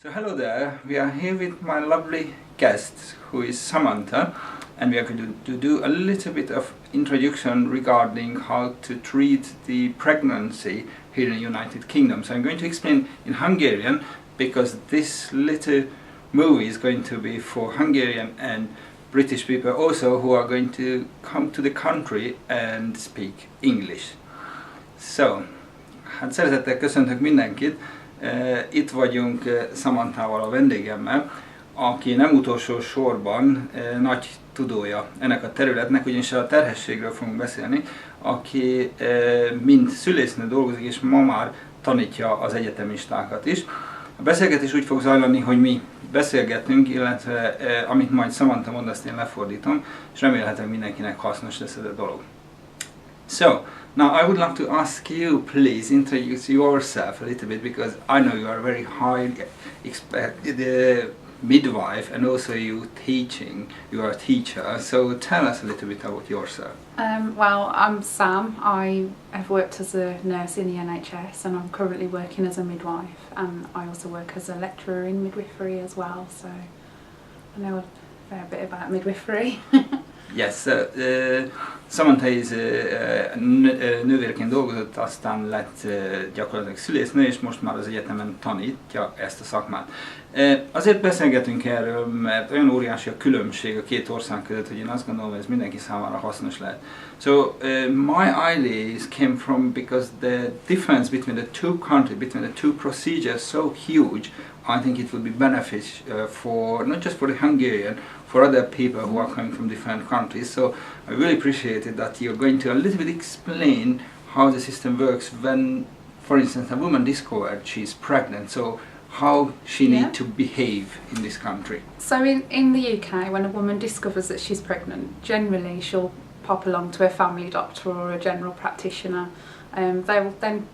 So hello there, we are here with my lovely guest who is Samantha, and we are going to do a little bit of introduction regarding how to treat the pregnancy here in the United Kingdom. So I'm going to explain in Hungarian because this little movie is going to be for Hungarian and British people also who are going to come to the country and speak English. So, hát szeretettel köszöntök mindenkit. Itt vagyunk Samanthával, a vendégemmel, aki nem utolsó sorban nagy tudója ennek a területnek, ugyanis a terhességről fogunk beszélni, aki mint szülésznő dolgozik, és ma már tanítja az egyetemistákat is. A beszélgetés úgy fog zajlani, hogy mi beszélgetünk, illetve amit majd Samantha mond, azt én lefordítom, és remélhetőleg mindenkinek hasznos lesz ez a dolog. So, now I would like to ask you, please introduce yourself a little bit, because I know you are a very high midwife and also you are a teacher, so tell us a little bit about yourself. Well, I'm Sam. I have worked as a nurse in the NHS and I'm currently working as a midwife, and I also work as a lecturer in midwifery as well, so I know a fair bit about midwifery. Yes, Samantha is nővérként dolgozott, aztán lett gyakorlatilag szülésznő, és most már az egyetemen tanítja ezt a szakmát. Azért beszélgetünk erről, mert olyan óriási a különbség a két ország között, hogy én azt gondolom, hogy ez mindenki számára hasznos lehet. So, my ideas came from because the difference between the two countries, between the two procedures so huge. I think it would be beneficial for, not just for the Hungarian, for other people who are coming from different countries. So I really appreciated that you're going to a little bit explain how the system works when, for instance, a woman discovered she's pregnant. So how she needs to behave in this country. So in the UK, when a woman discovers that she's pregnant, generally she'll pop along to a family doctor or a general practitioner.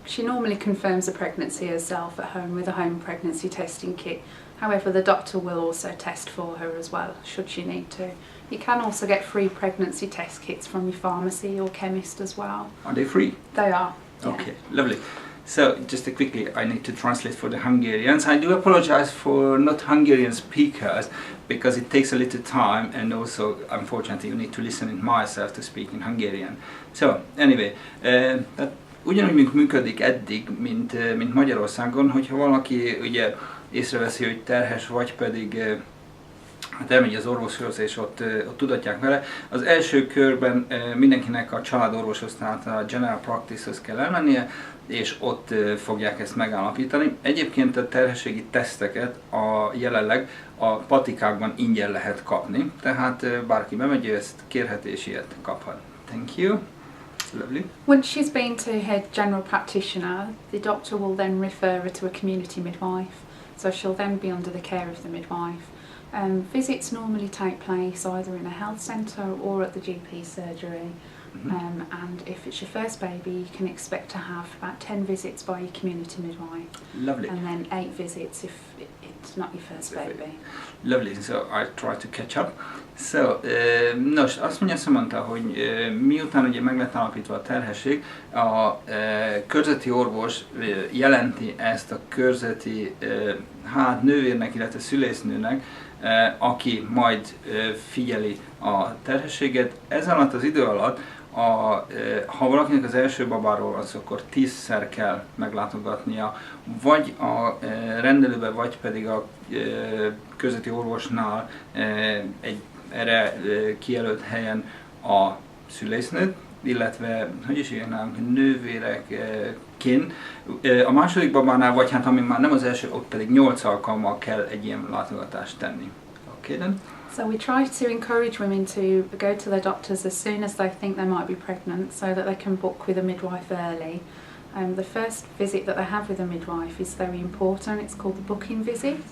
She normally confirms the pregnancy herself at home with a home pregnancy testing kit. However, the doctor will also test for her as well, should she need to. You can also get free pregnancy test kits from your pharmacy or chemist as well. Are they free? They are. Okay, lovely. So, just quickly, I need to translate for the Hungarians. I do apologize for not Hungarian speakers, because it takes a little time, and also, unfortunately, you need to listen in myself to speak in Hungarian. So, anyway, ugyanúgy működik eddig, mint Magyarországon, hogyha valaki ugye észreveszi, hogy terhes, vagy pedig hát elmegy az orvoshoz, és ott tudatják vele. Az első körben mindenkinek a családorvoshoz, tehát a general practice-hoz kell elmennie, és ott fogják ezt megállapítani. Egyébként a terhességi teszteket jelenleg a patikákban ingyen lehet kapni, tehát bárki bemegy, ezt kérhet és ilyet kaphat. Thank you. Lovely. Once she's been to her general practitioner, the doctor will then refer her to a community midwife. So she'll then be under the care of the midwife. Visits normally take place either in a health centre or at the GP surgery. And if it's your first baby, you can expect to have about 10 visits by your community midwife. Lovely. And then 8 visits if it's not your first baby. Lovely, so I try to catch up. So, nos, azt mondja Samantha, hogy miután ugye meg lett állapítva a terhesség, a körzeti orvos jelenti ezt a körzeti nővérnek, illetve szülésznőnek, aki majd figyeli a terhességet. Ez alatt az idő alatt, ha valakinek az első babáról van szó, akkor 10-szer kell meglátogatnia, vagy a rendelőbe, vagy pedig a körzeti orvosnál egy erre kijelölt helyen a szülésznőt, illetve, hogy is írnánk, nővérekként. A második babánál, vagy hát ami már nem az első, ott pedig 8 alkalommal kell egy ilyen látogatást tenni. Okay, then? So we try to encourage women to go to their doctors as soon as they think they might be pregnant, so that they can book with a midwife early. The first visit that they have with a midwife is very important. It's called the booking visit.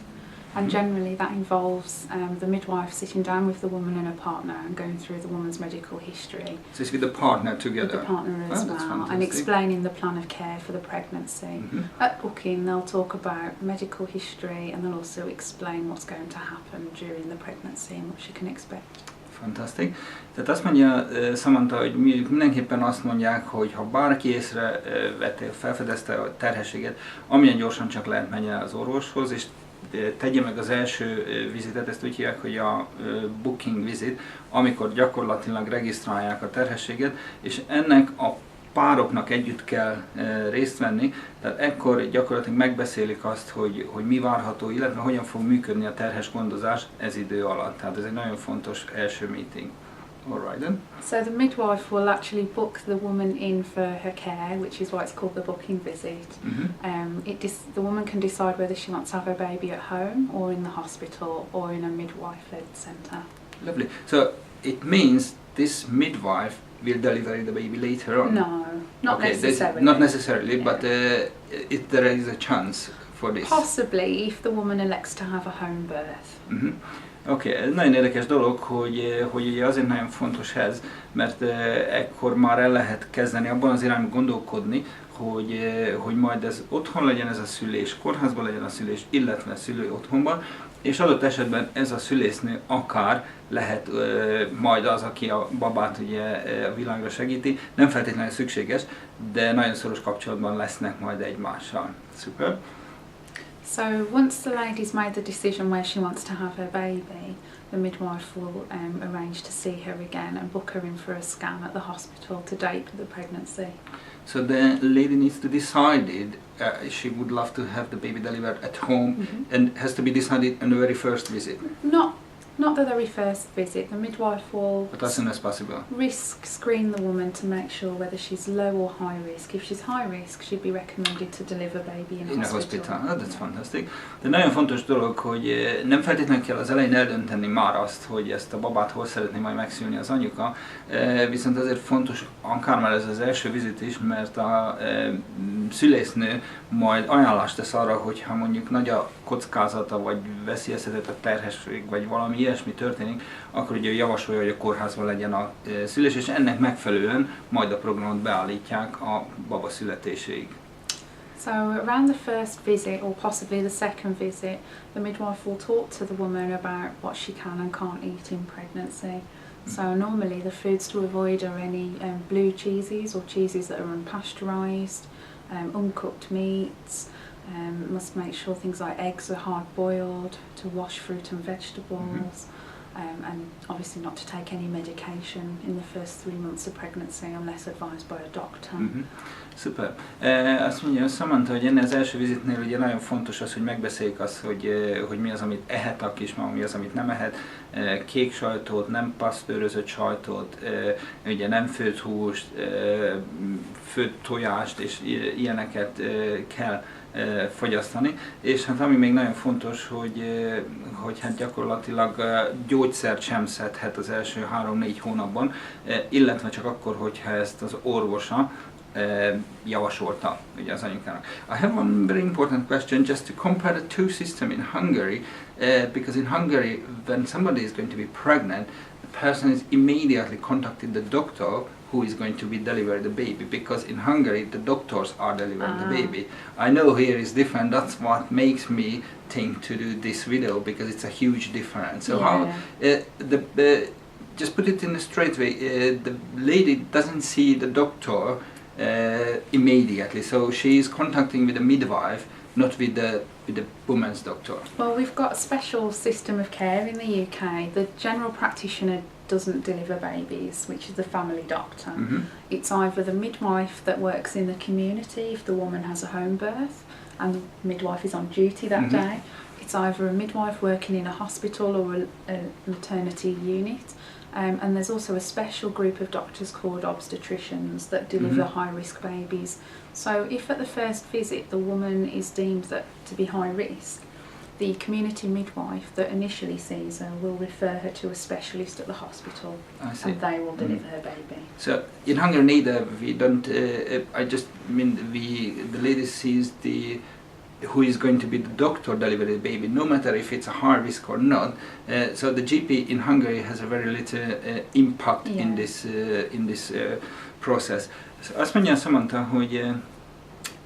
And generally that involves the midwife sitting down with the woman and her partner and going through the woman's medical history. So it's with the partner together? With the partner as well, and explaining the plan of care for the pregnancy. At booking they'll talk about medical history, and they'll also explain what's going to happen during the pregnancy and what she can expect. Fantasztik. Tehát azt mondja Samantha, hogy mindenképpen azt mondják, hogy ha bárki észrevette, felfedezte a terhességet, amilyen gyorsan csak lehet menjen el az orvoshoz, és tegye meg az első vizitet, ezt úgy hívják, hogy a booking visit, amikor gyakorlatilag regisztrálják a terhességet, és ennek a pároknak együtt kell részt venni, tehát ekkor gyakorlatilag megbeszélik azt, hogy mi várható, illetve hogyan fog működni a terhesgondozás ez idő alatt. Tehát ez egy nagyon fontos első meeting. Alright then. So the midwife will actually book the woman in for her care, which is why it's called the booking visit. The woman can decide whether she wants to have her baby at home or in the hospital or in a midwife-led centre. Lovely. So it means this midwife will deliver the baby later on? No, not necessarily. Not necessarily, yeah. But there is a chance for this. Possibly, if the woman elects to have a home birth. Oké, ez nagyon érdekes dolog, hogy ugye azért nagyon fontos ez, mert ekkor már el lehet kezdeni abban az irányban gondolkodni, hogy majd ez otthon legyen ez a szülés, kórházban legyen a szülés, illetve szülő otthonban, és adott esetben ez a szülésznő akár lehet majd az, aki a babát ugye a világra segíti, nem feltétlenül szükséges, de nagyon szoros kapcsolatban lesznek majd egymással. Super. So once the lady's made the decision where she wants to have her baby, the midwife will arrange to see her again and book her in for a scan at the hospital to date the pregnancy. So the lady needs to decide she would love to have the baby delivered at home, and has to be decided on the very first visit. Not the very first visit. The midwife will but as soon as possible. Screen the woman to make sure whether she's low or high risk. If she's high risk, she'd be recommended to deliver baby in a hospital. Oh, that's fantastic. De nagyon fontos dolog, hogy nem feltétlenül kell az elején eldönteni már azt, hogy ezt a babát hol szeretné majd megszülni az anyuka, viszont azért fontos akár már ez az első vizit is, mert a szülésznő majd ajánlást tesz arra, hogyha mondjuk nagy a kockázata, vagy veszélyeztetett a terhesség, vagy valami ilyesmi történik, akkor ugye javasolja, hogy a kórházban legyen a szülés, és ennek megfelelően majd a programot beállítják a baba születéséig. So around the first visit, or possibly the second visit, the midwife will talk to the woman about what she can and can't eat in pregnancy. So normally the foods to avoid are any blue cheeses or cheeses that are unpasteurised, uncooked meats. Must make sure things like eggs are hard boiled, to wash fruit and vegetables, and obviously not to take any medication in the first 3 months of pregnancy unless advised by a doctor. Szuper. Azt mondja Samantha, hogy ennél az első vizitnél ugye nagyon fontos az, hogy megbeszéljük azt, hogy mi az, amit ehet a kismama, mi az, amit nem ehet. Kék sajtot, nem pasztőrözött sajtot, ugye nem főtt húst, főtt tojást és ilyeneket kell fogyasztani, és hát ami még nagyon fontos, hogy hát gyakorlatilag gyógyszert sem szedhet az első 3-4 hónapban, illetve csak akkor, hogyha ezt az orvosa javasolta ugye az anyukának. I have one very important question just to compare the two systems in Hungary, because in Hungary when somebody is going to be pregnant, the person is immediately contacting the doctor who is going to be delivering the baby, because in Hungary the doctors are delivering the baby. I know here is different, that's what makes me think to do this video, because it's a huge difference. So how just put it in a straight way, the lady doesn't see the doctor immediately, so she is contacting with the midwife, not with the woman's doctor. Well, we've got a special system of care in the UK. The general practitioner doesn't deliver babies, which is the family doctor. It's either the midwife that works in the community if the woman has a home birth and the midwife is on duty that day. It's either a midwife working in a hospital or a maternity unit. And there's also a special group of doctors called obstetricians that deliver high-risk babies. So if at the first visit the woman is deemed to be high risk, the community midwife that initially sees her will refer her to a specialist at the hospital, and they will deliver her baby. So in Hungary neither, we don't, I just mean the lady sees who is going to be the doctor delivering the baby, no matter if it's a high risk or not. So the GP in Hungary has a very little impact in this process. So azt mondja Samantha, hogy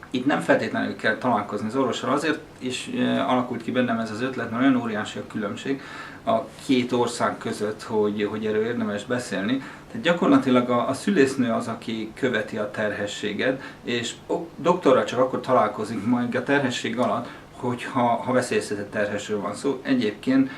itt nem feltétlenül kell találkozni az orvossal, azért is alakult ki bennem ez az ötlet, mert olyan óriási a különbség a két ország között, hogy erről érdemes beszélni. Tehát gyakorlatilag a szülésznő az, aki követi a terhességet, és doktorral csak akkor találkozik majd a terhesség alatt, hogyha veszélyeztetett terhesről van szó. Egyébként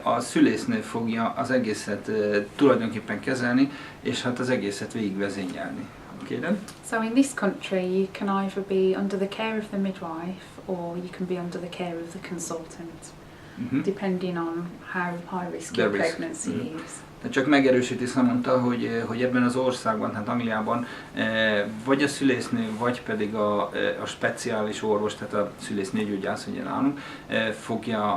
a szülésznő fogja az egészet tulajdonképpen kezelni, és hát az egészet végigvezényelni. Okay, then? So in this country you can either be under the care of the midwife or you can be under the care of the consultant, depending on how high risk your pregnancy is. Csak megerősíti Samantha, hogy ebben az országban, tehát Angliában vagy a szülésznő, vagy pedig a speciális orvos, tehát a szülésznőgyógyász, ugye nálunk, fogja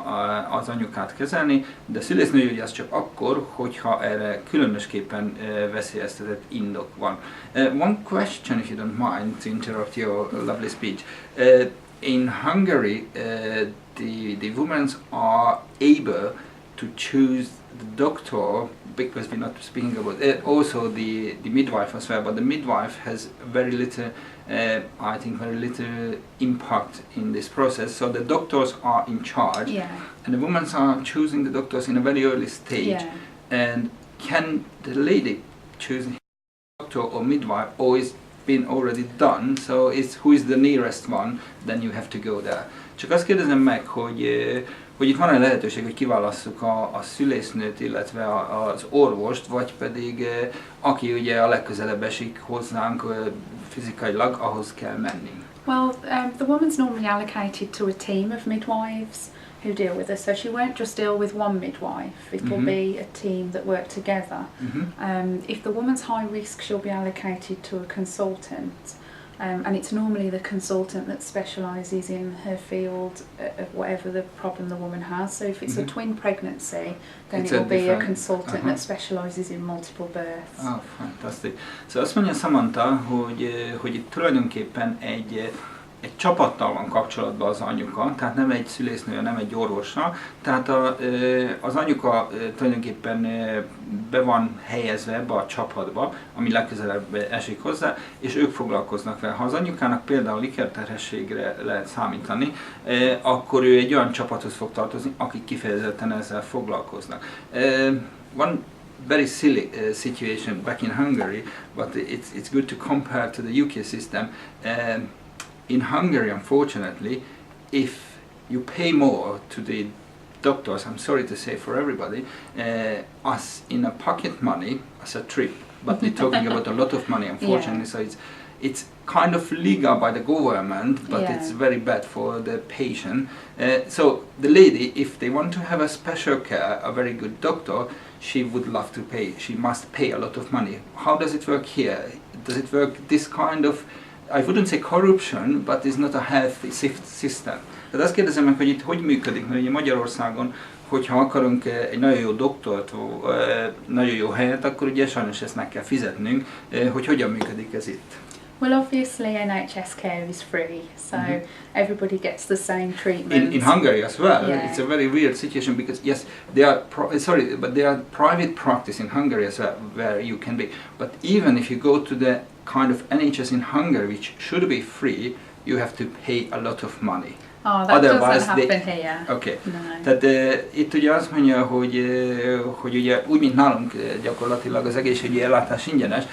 az anyukát kezelni, de a szülésznőgyógyász csak akkor, hogyha erre különösképpen veszélyeztetett indok van. One question, if you don't mind, to interrupt your lovely speech. In Hungary, the women are able to choose the doctor, because we're not speaking about also the midwife as well, but the midwife has very little, I think very little impact in this process. So the doctors are in charge, and the women are choosing the doctors in a very early stage. And can the lady choose doctor or midwife, or is been already done? So it's who is the nearest one, then you have to go there. Csak azt kérdezem meg, hogy itt van-e lehetőség, hogy kiválasszuk a szülésznőt, illetve az orvost, vagy pedig aki ugye a legközelebb esik hozzánk fizikailag, ahhoz kell menni. Well, the woman's normally allocated to a team of midwives who deal with her, so she won't just deal with one midwife, it will be a team that work together. If the woman's high risk, she'll be allocated to a consultant. And it's normally the consultant that specialises in her field of whatever the problem the woman has. So if it's a twin pregnancy, then it will be a consultant that specialises in multiple births. Oh, fantastic. So azt mondja Samantha, hogy itt tulajdonképpen egy csapattal van kapcsolatban az anyuka, tehát nem egy szülésznője, nem egy orvossal, tehát az anyuka tulajdonképpen be van helyezve ebbe a csapatba, ami legközelebb esik hozzá, és ők foglalkoznak vele. Ha az anyukának például ikerterhességre lehet számítani, akkor ő egy olyan csapathoz fog tartozni, akik kifejezetten ezzel foglalkoznak. One very silly situation back in Hungary, but it's good to compare to the UK system. In Hungary, unfortunately, if you pay more to the doctors, I'm sorry to say for everybody, as in a pocket money, as a trip, but we're talking about a lot of money, unfortunately, so it's kind of legal by the government, but it's very bad for the patient. So the lady, if they want to have a special care, a very good doctor, she would love to pay, she must pay a lot of money. How does it work here? Does it work this kind of, I wouldn't say corruption, but it's not a healthy system. Tehát azt kérdezem meg, hogy itt hogy működik, mert ugye Magyarországon, hogyha akarunk egy nagyon jó doktort, nagyon jó helyet, akkor ugye sajnos ezt meg kell fizetnünk, hogy hogyan működik ez itt. Well, obviously NHS care is free, so everybody gets the same treatment. In Hungary as well, it's a very weird situation because yes, they are there are private practice in Hungary as well where you can be. But even if you go to the kind of NHS in Hungary, which should be free, you have to pay a lot of money. Oh, that doesn't happen here. Okay. No. Tehát itt ugye azt mondja, hogy ugye úgy, mint nálunk gyakorlatilag az egészségügyi ellátás ingyenes,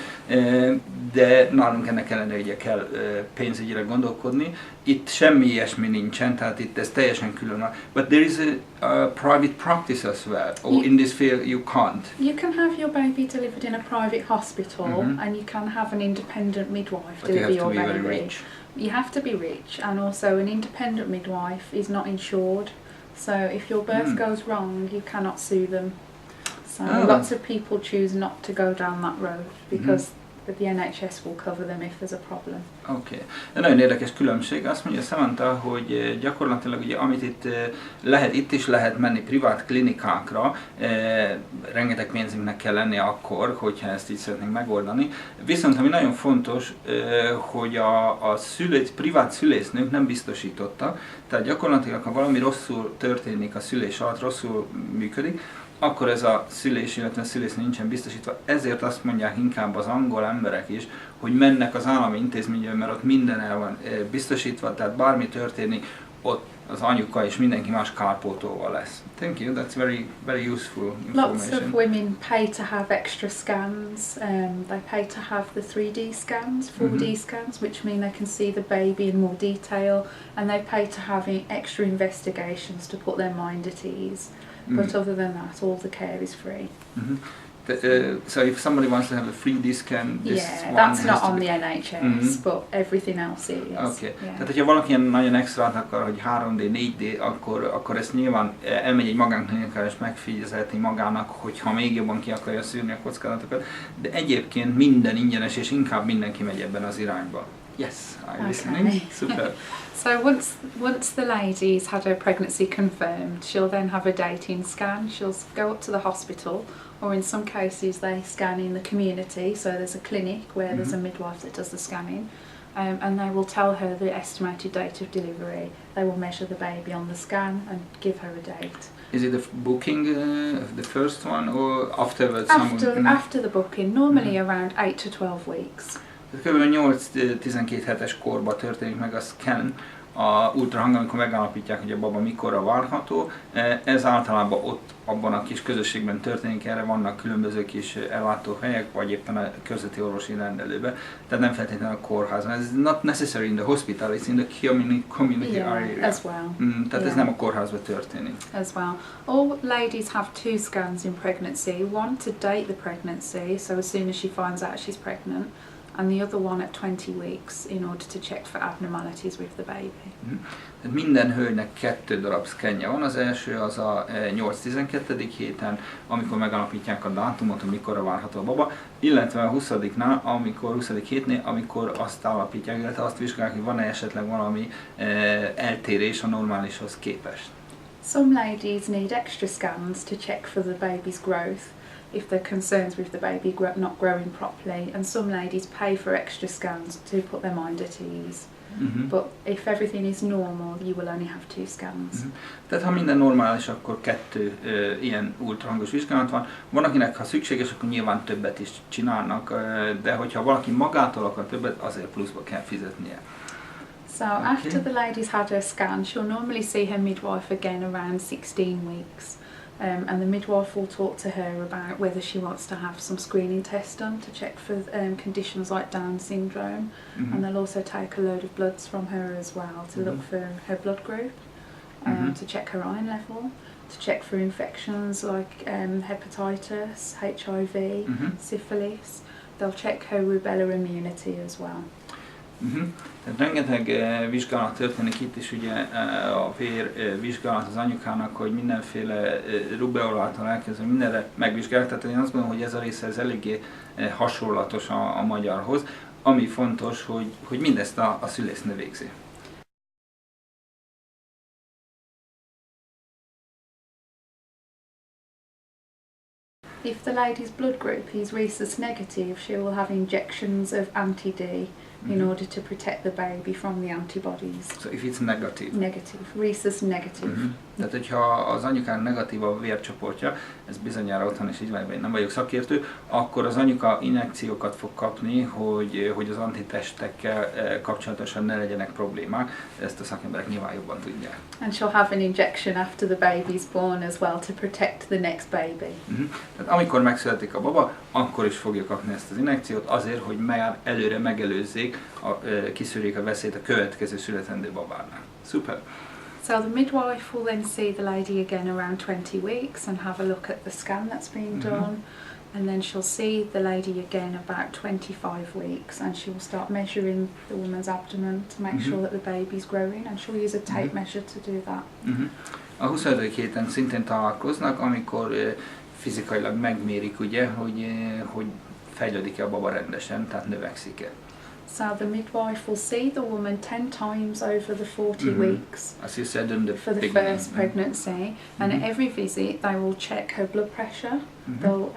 de nálunk ennek ellenére ugye kell pénzügyre gondolkodni. Itt semmi ilyesmi nincsen, tehát itt ez teljesen külön van. But there is a private practice as well, or in this field you can't. You can have your baby delivered in a private hospital, and you can have an independent midwife deliver your baby. But you have to be very rich. You have to be rich, and also an independent midwife is not insured, so if your birth goes wrong you cannot sue them. So lots of people choose not to go down that road because the NHS will cover them if there's a problem. Oké. De nagyon érdekes különbség. Azt mondja Samantha, hogy gyakorlatilag ugye, amit itt is lehet menni privát klinikákra, rengeteg pénzünknek kell lennie akkor, hogyha ezt így szeretnénk megoldani. Viszont ami nagyon fontos, hogy a privát szülésznők nem biztosítottak, tehát gyakorlatilag ha valami rosszul történik a szülés alatt, rosszul működik, akkor ez a szülés, illetve a szülésznő nincsen biztosítva. Ezért azt mondják inkább az angol emberek is, hogy mennek az állami intézménybe, mert ott minden el van biztosítva, tehát bármi történik, ott az anyuka és mindenki más kárpótolva lesz. Thank you, that's very useful information. Lots of women pay to have extra scans. They pay to have the 3D scans, 4D scans, which mean they can see the baby in more detail, and they pay to have extra investigations to put their mind at ease. But other than that, all the care is free. So if somebody wants to have a 3D scan, this one that's not on the NHS, but everything else is. Okay. Tehát, hogyha valaki ilyen nagyon extrát akar, hogy 3D, 4D, akkor ezt nyilván elmegy egy magánklinikára és megfigyelheti magának, hogyha még jobban ki akarja szűrni a kockázatokat, de egyébként minden ingyenes, és inkább mindenki megy ebben az irányba. Yes, I'm listening. Super. So once the lady's had her pregnancy confirmed, she'll then have a dating scan. She'll go up to the hospital, or in some cases they scan in the community. So there's a clinic where there's a midwife that does the scanning, and they will tell her the estimated date of delivery. They will measure the baby on the scan and give her a date. Is it the booking, the first one, or afterwards? After the booking, normally around 8 to 12 weeks. Kb. 8-12 hetes korban történik meg a scan, a ultrahang, amikor megállapítják, hogy a baba mikorra várható. Ez általában ott, abban a kis közösségben történik, erre vannak különböző kis ellátóhelyek, vagy éppen a körzeti orvosi rendelőben, tehát nem feltétlenül a kórházban. Ez not necessary in the hospital, it's in the community area. As well. Tehát ez nem a kórházban történik. As well. All ladies have 2 scans in pregnancy, one to date the pregnancy, so as soon as she finds out she's pregnant, and the other one at 20 weeks in order to check for abnormalities with the baby. Minden hölgynek 2 darab szkenje van. Az első az a 8-12. héten, amikor megalapítják a dátumot, hogy mikorra várható a baba, illetve a 20-nál, 20. hétnél, amikor azt állapítják, illetve azt vizsgálják, hogy van-e esetleg valami eltérés a normálishoz képest. Some ladies need extra scans to check for the baby's growth, if there are concerns with the baby not growing properly, and some ladies pay for extra scans to put their mind at ease. But if everything is normal, you will only have 2 scans. Tehát ha minden normális, akkor 2 ilyen ultrahangos vizsgálat van. Van, akinek ha szükséges, akkor nyilván többet is csinálnak, de hogyha valaki magától akar többet, azért pluszba kell fizetnie. So after the lady's had her scan, she'll normally see her midwife again around 16 weeks. And the midwife will talk to her about whether she wants to have some screening tests done to check for conditions like Down syndrome, and they'll also take a load of bloods from her as well to look for her blood group, to check her iron level, to check for infections like hepatitis, HIV, syphilis. They'll check her rubella immunity as well. Tehát rengeteg vizsgálat történik itt is, ugye a vérvizsgálat az anyukának, hogy mindenféle rubeolától elkezdve mindenre megvizsgálják, tehát én azt gondolom, hogy ez a része ez eléggé hasonlatos a magyarhoz, ami fontos, hogy mindezt a szülésznő végzi. If the lady's blood group is rhesus negative, she will have injections of anti-D in order to protect the baby from the antibodies. So if it's negative? Negative, rhesus negative. Tehát, hogyha az anyukának negatív a vércsoportja, ez bizonyára otthon is így van, én nem vagyok szakértő, akkor az anyuka injekciókat fog kapni, hogy az antitestekkel kapcsolatosan ne legyenek problémák. Ezt a szakemberek nyilván jobban tudják. And she'll have an injection after the baby's born as well to protect the next baby. Tehát amikor megszületik a baba, akkor is fogja kapni ezt az injekciót azért, hogy már előre megelőzzék, kiszűrjék a veszélyt a következő születendő babánál. Szuper! So the midwife will then see the lady again around 20 weeks and have a look at the scan that's been done, and then she'll see the lady again about 25 weeks, and she will start measuring the woman's abdomen to make sure that the baby's growing, and she'll use a tape measure to do that. A 25. héten szintén találkoznak, amikor fizikailag megmérik, ugye, hogy fejlődik-e a baba rendesen, tehát növekszik-e. So the midwife will see the woman 10 times over the 40 weeks, as you said in for the first pregnancy, and at every visit they will check her blood pressure, they'll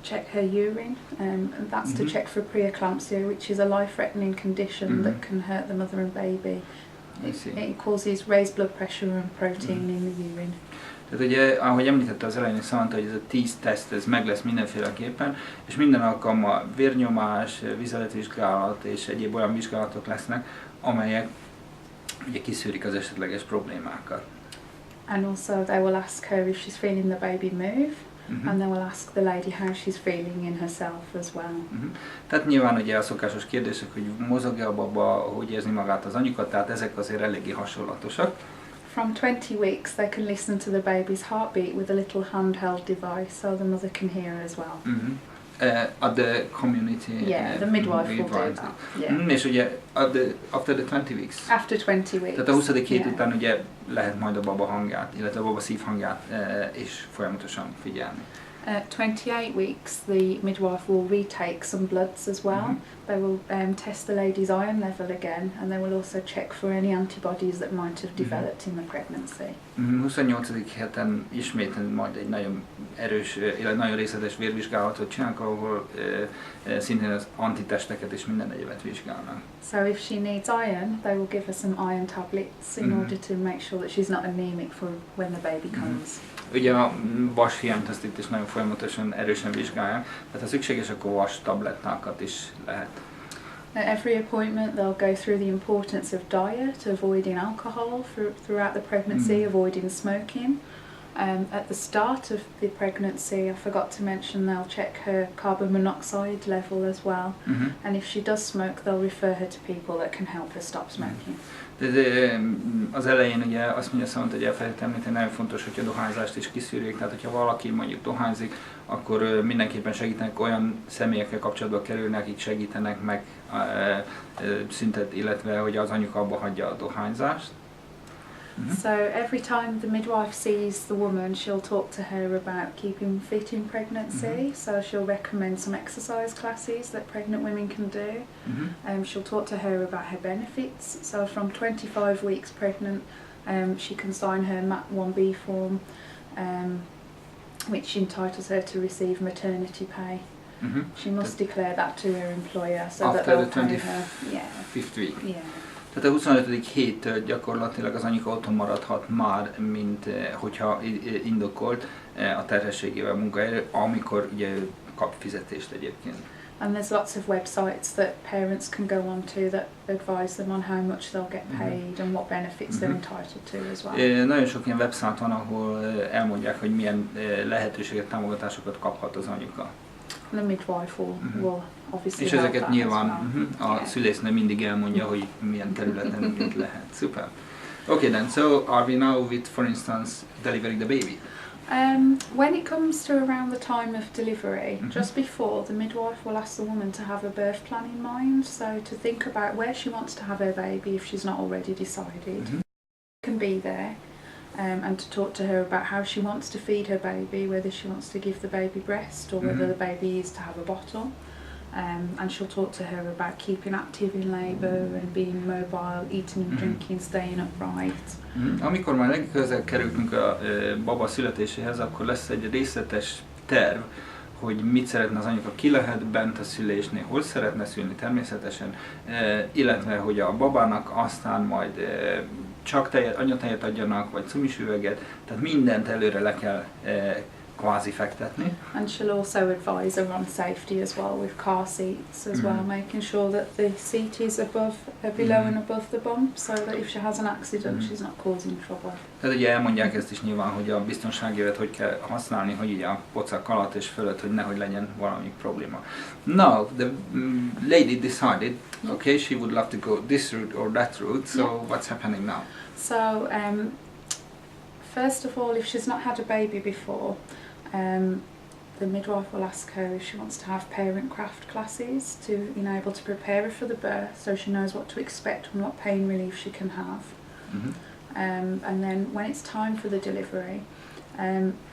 check her urine, and that's to check for preeclampsia, which is a life-threatening condition that can hurt the mother and baby. It causes raised blood pressure and protein in the urine. Tehát ugye, ahogy említette az elején, Samantha, hogy ez a 10 teszt, ez meg lesz mindenféleképpen, és minden alkalommal vérnyomás, vizeleti vizsgálat és egyéb olyan vizsgálatok lesznek, amelyek ugye kiszűrik az esetleges problémákat. And also they will ask her if she's feeling the baby move, and they will ask the lady how she's feeling in herself as well. Tehát nyilván ugye a szokásos kérdések, hogy mozog-e a baba, hogy érzi magát az anyuka, tehát ezek azért eléggé hasonlatosak. From 20 weeks they can listen to the baby's heartbeat with a little handheld device so the mother can hear as well. At the community. The midwife will do that. Yeah. És ugye after the 20 weeks. After 20 weeks. Tehát a 20. hét után ugye lehet majd a baba hangját, illetve a baba szívhangját és folyamatosan figyelni. 28 weeks the midwife will retake some bloods as well. They will test the lady's iron level again, and they will also check for any antibodies that might have developed in the pregnancy. 28. héten ismét majd egy nagyon erős, illetve nagyon részletes vérvizsgálatot csinálnak, ahol szintén az antitesteket és minden egyebet vizsgálnak. So if she needs iron, they will give her some iron tablets in order to make sure that she's not anemic for when the baby comes. Ugye a vashiányt azt itt is nagyon folyamatosan erősen vizsgálják, tehát ha szükséges, akkor vas tablettákat is lehet. At every appointment they'll go through the importance of diet, avoiding alcohol throughout the pregnancy, avoiding smoking. At the start of the pregnancy, I forgot to mention, they'll check her carbon monoxide level as well, and if she does smoke, they'll refer her to people that can help her stop smoking. De az elején ugye azt mondja Szamant, hogy elfelejtettem említeni, nagyon fontos, hogy a dohányzást is kiszűrjék, tehát hogyha valaki mondjuk dohányzik, akkor mindenképpen segítenek, olyan személyekkel kapcsolatba kerülnek, akik segítenek meg szüntet, illetve hogy az anyuka abba hagyja a dohányzást. So every time the midwife sees the woman, she'll talk to her about keeping fit in pregnancy. So she'll recommend some exercise classes that pregnant women can do. She'll talk to her about her benefits. So from 25 weeks pregnant, she can sign her MAT 1B form, which entitles her to receive maternity pay. She must declare that to her employer so that they'll pay her. Fifth week. Yeah. Tehát a 25. héttől gyakorlatilag az anyuka otthon maradhat már, mint hogyha indokolt a terhességével munkaerő, amikor ugye kap fizetést egyébként. And there's lots of websites that parents can go on to that advise them on how much they'll get paid and what benefits they're entitled to as well. Nagyon sok ilyen website van, ahol elmondják, hogy milyen lehetőséget, támogatásokat kaphat az anyuka. The midwife will obviously és help ezeket that nyilván as well. a szülésznő mindig elmondja, hogy milyen területen mit lehet. Super. Okay then, so are we now with, for instance, delivering the baby? When it comes to around the time of delivery, just before, the midwife will ask the woman to have a birth plan in mind, so to think about where she wants to have her baby if she's not already decided. Can be there. And to talk to her about how she wants to feed her baby, whether she wants to give the baby breast or whether the baby is to have a bottle. And she'll talk to her about keeping active in labour and being mobile, eating and drinking, staying upright. Amikor már legközelebb kerültünk a baba születéséhez, akkor lesz egy részletes terv, hogy mit szeretne az anyuka, ki lehet bent a szülésnél, hol szeretne szülni természetesen, illetve hogy a babának aztán majd csak anyatejet adjanak, vagy cumisüveget, tehát mindent előre le kell kvázi fektetni. And she'll also advise her on safety as well with car seats as well, making sure that the seat is below and above the bump, so that if she has an accident she's not causing trouble. Tehát ugye elmondják ezt is nyilván, hogy a biztonságévet hogy kell használni, hogy ugye a pocak alatt és fölött, hogy nehogy legyen valami probléma. Now, the lady decided, okay, she would love to go this route or that route, so what's happening now? So, first of all, if she's not had a baby before, the midwife will ask her if she wants to have parent craft classes to able to prepare her for the birth, so she knows what to expect and what pain relief she can have. And then when it's time for the delivery,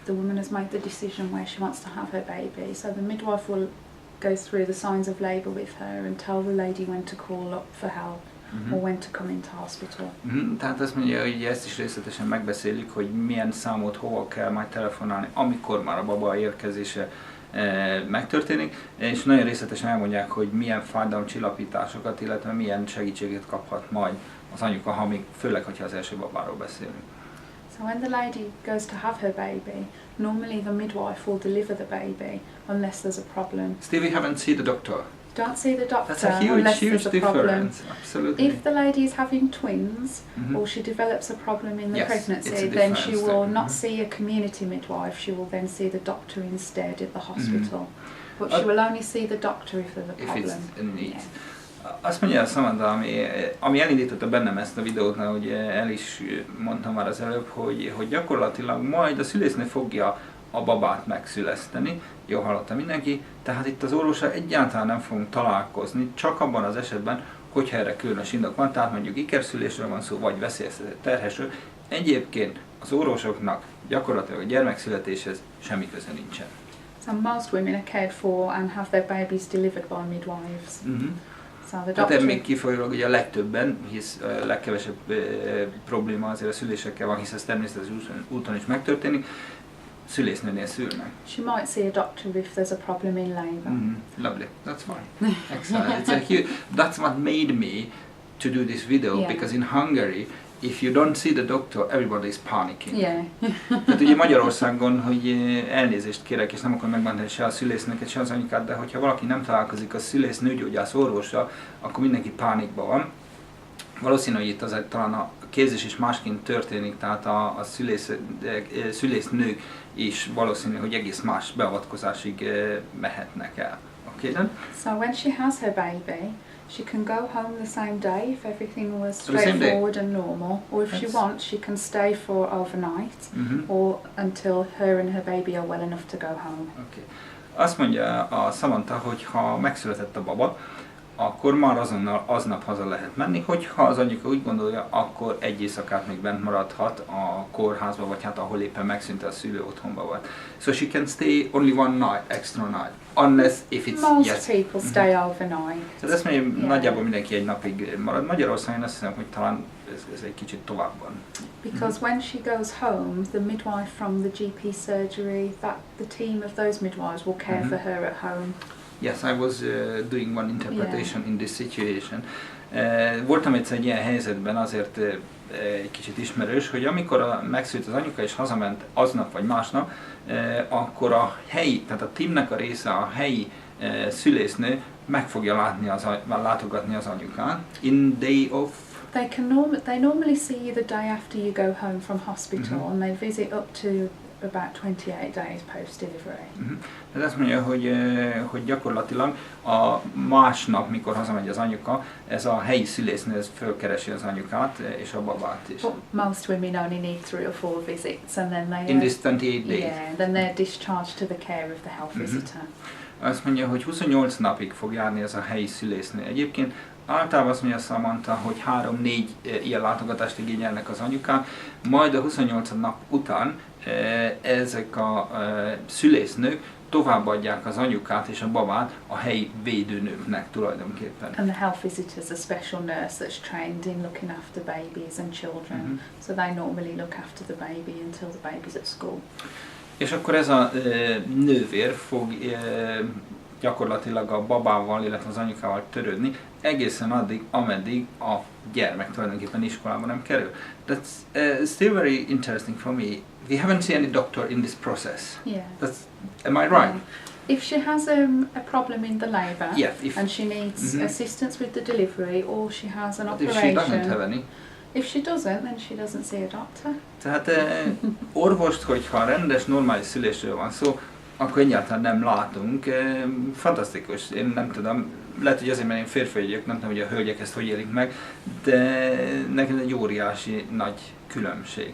the woman has made the decision where she wants to have her baby, so the midwife will go through the signs of labour with her and tell the lady when to call up for help. Or when to come into hospital. Tehát azt mondja, hogy ezt is részletesen megbeszélik, hogy milyen számot hova kell majd telefonálni, amikor már a baba érkezése megtörténik, és nagyon részletesen elmondják, hogy milyen fájdalomcsillapításokat, illetve milyen segítséget kaphat majd az anyuka, főleg, hogyha az első babáról beszélünk. So when the lady goes to have her baby, normally the midwife will deliver the baby unless there's a problem. Stevie, haven't seen the doctor. Don't see the doctor That's a huge, unless huge there's a problem. difference. Absolutely. If the lady is having twins or she develops a problem in the Yes, pregnancy, it's a then she difference will then. not see a community midwife, she will then see the doctor instead at the hospital. But she will only see the doctor if there's a If problem. it's a need. Yeah. Azt mondja Samantha, ami elindította bennem ezt a videót, hogy el is mondtam már az előbb, hogy gyakorlatilag majd a szülésznő fogja a babát megszüleszteni, jól hallotta mindenki, tehát itt az orvossal egyáltalán nem fogunk találkozni, csak abban az esetben, hogyha erre különös indok van, tehát mondjuk ikerszülésről van szó, vagy veszélyeztetett terhesről. Egyébként az orvosoknak gyakorlatilag a gyermekszületéshez semmi köze nincsen. So most women are cared for and have their babies delivered by midwives. So the Tehát doctor... még kifolyólag ugye a legtöbben, hisz a legkevesebb probléma azért a szülésekkel van, hisz ez természetes úton is megtörténik, szülésznőnél szülnek. She might see a doctor if there's a problem in labour. Lovely, that's fine. Excellent. That's what made me to do this video, because in Hungary, if you don't see the doctor, everybody's panicking. Yeah. Tehát ugye Magyarországon, hogy elnézést kérek, és nem akarom megbántani se a szülésznőket, se az anyukát, de hogyha valaki nem találkozik a szülésznőgyógyász orvossal, akkor mindenki pánikban van. Valószínű, hogy itt azért talán a képzés is másként történik, tehát a szülésznők is valószínű, hogy egész más beavatkozásig mehetnek el. Okay, then? So when she has her baby, she can go home the same day if everything was straightforward and normal, or if she wants, she can stay for overnight or until her and her baby are well enough to go home. Okay. Azt mondja a Samantha, hogy ha megszületett a baba, akkor már azonnal aznap haza lehet menni, hogyha az anyuka úgy gondolja, akkor egy éjszakát még bent maradhat a kórházba, vagy hát ahol éppen megszűnt a szülő otthonba volt. So she can stay only one night, extra night, unless if it's Most people stay overnight. Tehát ezt mondja, nagyjából mindenki egy napig marad. Magyarországon azt hiszem, hogy talán ez egy kicsit tovább van. Because when she goes home, the midwife from the GP surgery, the team of those midwives will care for her at home. Yes, I was doing one interpretation in this situation. Voltam egyszer egy ilyen helyzetben, azért egy kicsit ismerős, hogy amikor megszült az anyuka és hazament aznap vagy másnap, akkor a helyi, tehát a teamnek a része, a helyi szülésznő meg fogja látogatni az anyukát. In day of... They normally see you the day after you go home from hospital and they visit up to about 28 days post-delivery. Ez azt mondja, hogy gyakorlatilag a másnap, mikor hazamegy az anyuka, ez a helyi szülésznő fölkeresi az anyukát és a babát is. But most women only need 3 or 4 visits and then they in this 28 days. Yeah, then they're discharged to the care of the health visitor. Azt mondja, hogy 28 napig fog járni ez a helyi szülésznő. Egyébként általában azt mondja Samantha, hogy 3-4 ilyen látogatást igényelnek az anyukák, majd a 28 nap után ezek a szülésznők továbbadják az anyukát és a babát a helyi védőnőknek tulajdonképpen. And the health visitor is a special nurse that's trained in looking after babies and children. So they normally look after the baby until the baby's at school. És akkor ez a nővér fog gyakorlatilag a babával, illetve az anyukával törődni egészen addig, ameddig a gyermek tulajdonképpen iskolában nem kerül. That's still very interesting for me. We haven't seen any doctor in this process. Yeah. Am I right? If she has a problem in the labour and she needs assistance with the delivery or she has an operation. If she doesn't have any. If she doesn't, then she doesn't see a doctor. Tehát orvost, hogyha rendes, normális szülésről van szó, akkor egyáltalán nem látunk. Fantasztikus, én nem tudom, lehet, hogy azért, mert én férfi vagyok, nem tudom, hogy a hölgyek ezt hogy élik meg, de nekem egy óriási nagy különbség.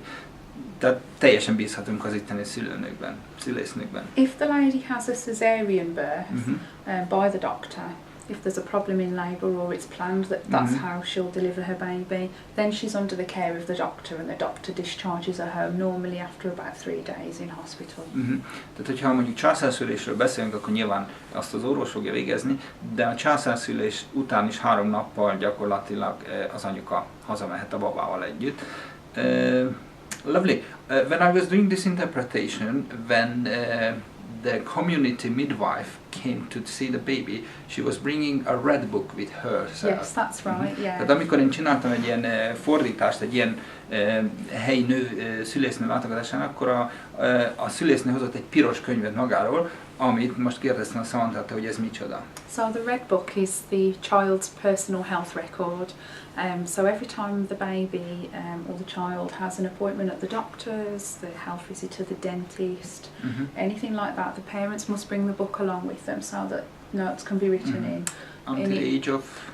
Tehát teljesen bízhatunk az itteni szülésznőkben. If the lady has a cesarean birth by the doctor, if there's a problem in labour or it's planned that that's how she'll deliver her baby, then she's under the care of the doctor and the doctor discharges her home normally after about 3 days in hospital. Tehát, hogyha mondjuk császárszülésről beszélünk, akkor nyilván azt az orvos fogja végezni, de a császárszülés után is 3 nappal gyakorlatilag az anyuka hazamehet a babával együtt. Lovely. When I was doing this interpretation, when the community midwife came to see the baby, she was bringing a red book with herself. Yes, that's right, yeah. Tehát amikor én csináltam egy ilyen fordítást, egy ilyen helyi szülésznő látogatásán, akkor a szülésznő hozott egy piros könyvet magáról, amit most kérdeztem a Samantha, hogy ez micsoda. So the red book is the child's personal health record. So every time the baby or the child has an appointment at the doctor's, the health visit to the dentist, anything like that, the parents must bring the book along with them so that notes can be written in.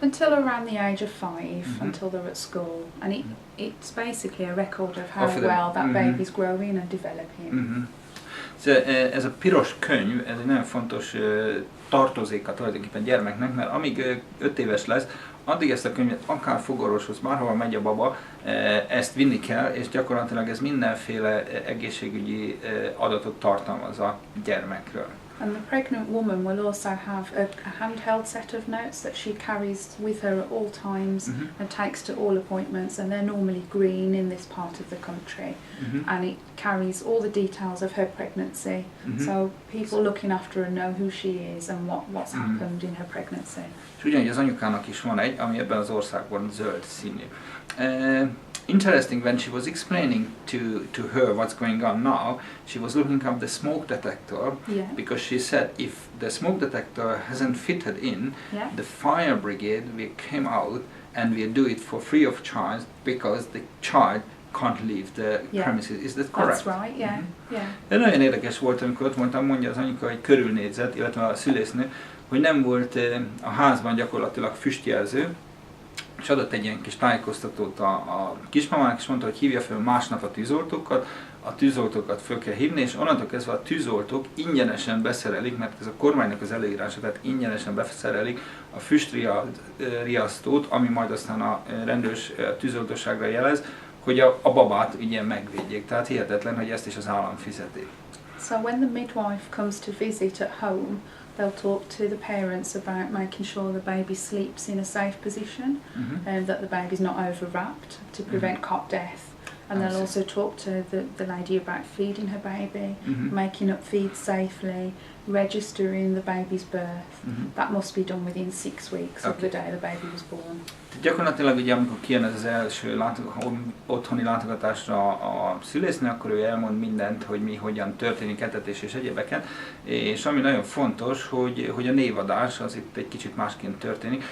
Until around the age of 5, until they're at school, and it's basically a record of how well that baby's growing and developing. Ez a piros könyv, ez egy nagyon fontos tartozéka tulajdonképpen gyermeknek, mert amíg 5 éves lesz, addig ezt a könyvet akár fogorvoshoz, bárhova megy a baba, ezt vinni kell, és gyakorlatilag ez mindenféle egészségügyi adatot tartalmaz a gyermekről. And the pregnant woman will also have a handheld set of notes that she carries with her at all times and takes to all appointments, and they're normally green in this part of the country. And it carries all the details of her pregnancy, so people looking after her know who she is and what's happened in her pregnancy. És ugyanígy az anyukának is van egy, ami ebben az országban zöld színű. Interesting, when she was explaining to her what's going on now, she was looking up the smoke detector, because she said if the smoke detector hasn't fitted in, the fire brigade will come out and will do it for free of charge because the child can't leave the premises. Is that correct? That's right, yeah. De nagyon érdekes volt, amikor ott voltam, mondja az anyuka, hogy körülnézett, illetve a szülésznő, hogy nem volt a házban gyakorlatilag füstjelző, és adott egy ilyen kis tájékoztatót a kismamának, és mondta, hogy hívja fel másnap a tűzoltókat föl kell hívni, és onnantól kezdve a tűzoltók ingyenesen beszerelik, mert ez a kormánynak az előírása, tehát ingyenesen beszerelik a füstriasztót, ami majd aztán a rendőrs tűzoltóságra jelez, hogy a babát ugye megvédjék. Tehát hihetetlen, hogy ezt is az állam fizeti. So when the midwife comes to visit at home, they'll talk to the parents about making sure the baby sleeps in a safe position and that the baby's not overwrapped to prevent cot death. And they'll also talk to the lady about feeding her baby, making up feeds safely, registering the baby's birth. That must be done within 6 weeks of the day the baby was born. Gyakorlatilag ugye amikor kijön ez az első otthoni látogatásra a szülésznő, akkor ő elmond mindent, hogy mi hogyan történik, etetés és egyébeket. És ami nagyon fontos, hogy a névadás az itt egy kicsit másként történik.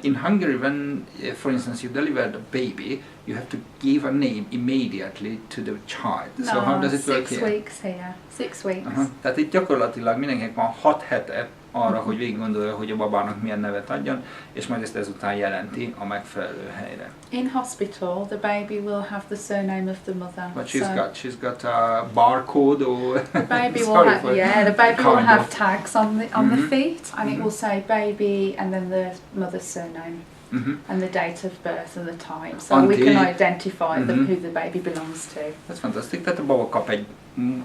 In Hungary, when for instance you delivered a baby, you have to give a name immediately to the child. No, so how does it work 6 weeks here. 6 weeks. Tehát itt gyakorlatilag mindenkinek van 6 hete arra, hogy végig gondolja, hogy a babának milyen nevet adjon, és majd ezt ezután jelenti a megfelelő helyre. In hospital, the baby will have the surname of the mother. But she's got a barcode, or the baby will have the baby will have tags on the feet, and it will say baby and then the mother's surname. And the date of birth and the time, so we can identify who the baby belongs to. Ez fantasztikus, tehát a baba kap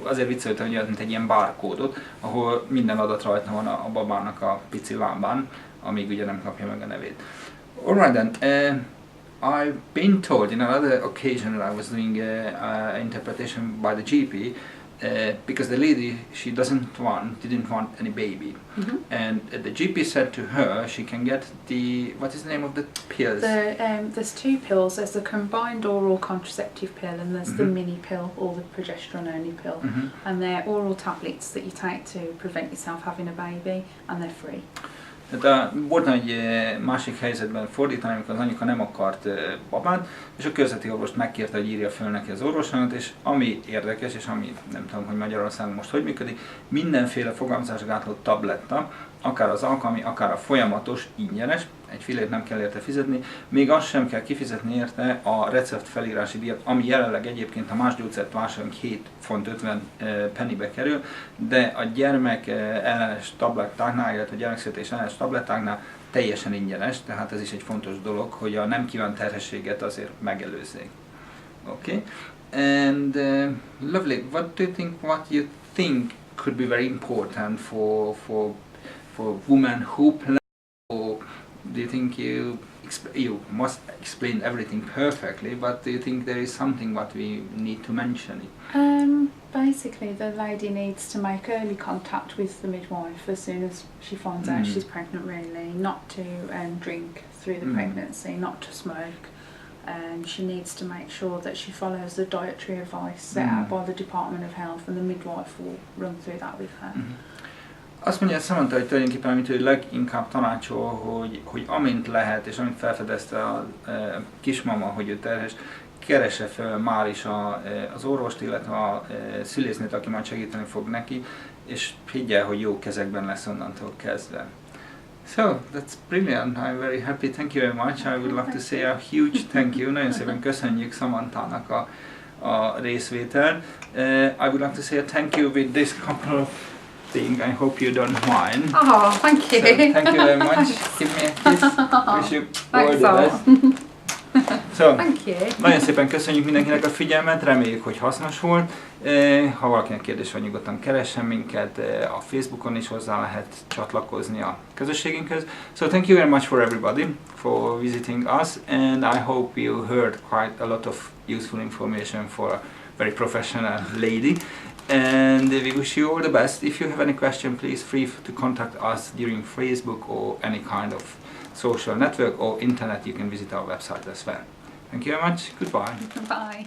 azért vicceltem, hogy mint egy ilyen barkódot, ahol minden adat rajta van a babának a pici lábán, amíg ugye nem kapja meg a nevét. Alright then, I've been told in another occasion that I was doing interpretation by the GP, because the lady, she didn't want any baby, and the GP said to her she can get what is the name of the pills? There's 2 pills. There's the combined oral contraceptive pill and there's the mini pill or the progesterone only pill, and they're oral tablets that you take to prevent yourself having a baby, and they're free. Tehát volt egy másik helyzetben fordítani, amikor az anyuka nem akart babát, és a körzeti orvost megkérte, hogy írja föl neki az orvosanyagot, és ami érdekes, és ami nem tudom, hogy Magyarországon most hogy működik, mindenféle fogamzásgátló tabletta, akár az alkalmi, akár a folyamatos ingyenes, egy fillért nem kell érte fizetni, még azt sem kell kifizetni érte a recept felírási díjat, ami jelenleg egyébként a más gyógyszert vásárolunk 7 font 50 pennybe kerül, de a gyermek ellenes tablettáknál, illetve a gyermekszületés ellenes tablettáknál teljesen ingyenes, tehát ez is egy fontos dolog, hogy a nem kívánt terhességet azért megelőzzék. Okay? And lovely, what you think could be very important for women who plan, or do you think you must explain everything perfectly, but do you think there is something what we need to mention? Basically, the lady needs to make early contact with the midwife as soon as she finds out she's pregnant, really, not to drink through the pregnancy, not to smoke. She needs to make sure that she follows the dietary advice set out by the Department of Health, and the midwife will run through that with her. Azt mondja Samantha, hogy tulajdonképpen amit ő leginkább tanácsol, hogy amint lehet, és amint felfedezte a kismama, hogy ő terhes, keresse fel már is az orvost, illetve a szülésznőt, aki majd segíteni fog neki, és higgye, hogy jó kezekben lesz onnantól kezdve. So, that's brilliant. I'm very happy. Thank you very much. I would love to say a huge thank you. Nagyon szépen köszönjük Samanthának a részvételt. I would like to say a thank you with this couple of things. I hope you don't mind. Oh, thank you. So, thank you very much. Give me a kiss. Wish you all the best. So, thank you. Nagyon szépen köszönjük mindenkinek a figyelmet, reméljük, hogy hasznos volt. Ha valakinek kérdés van, nyugodtan keressen minket, a Facebookon is hozzá lehet csatlakozni a közösségünkhöz. So thank you very much for everybody for visiting us, and I hope you heard quite a lot of useful information for a very professional lady. And we wish you all the best. If you have any question, please free to contact us during Facebook or any kind of social network or internet. You can visit our website as well. Thank you very much. Goodbye. Bye.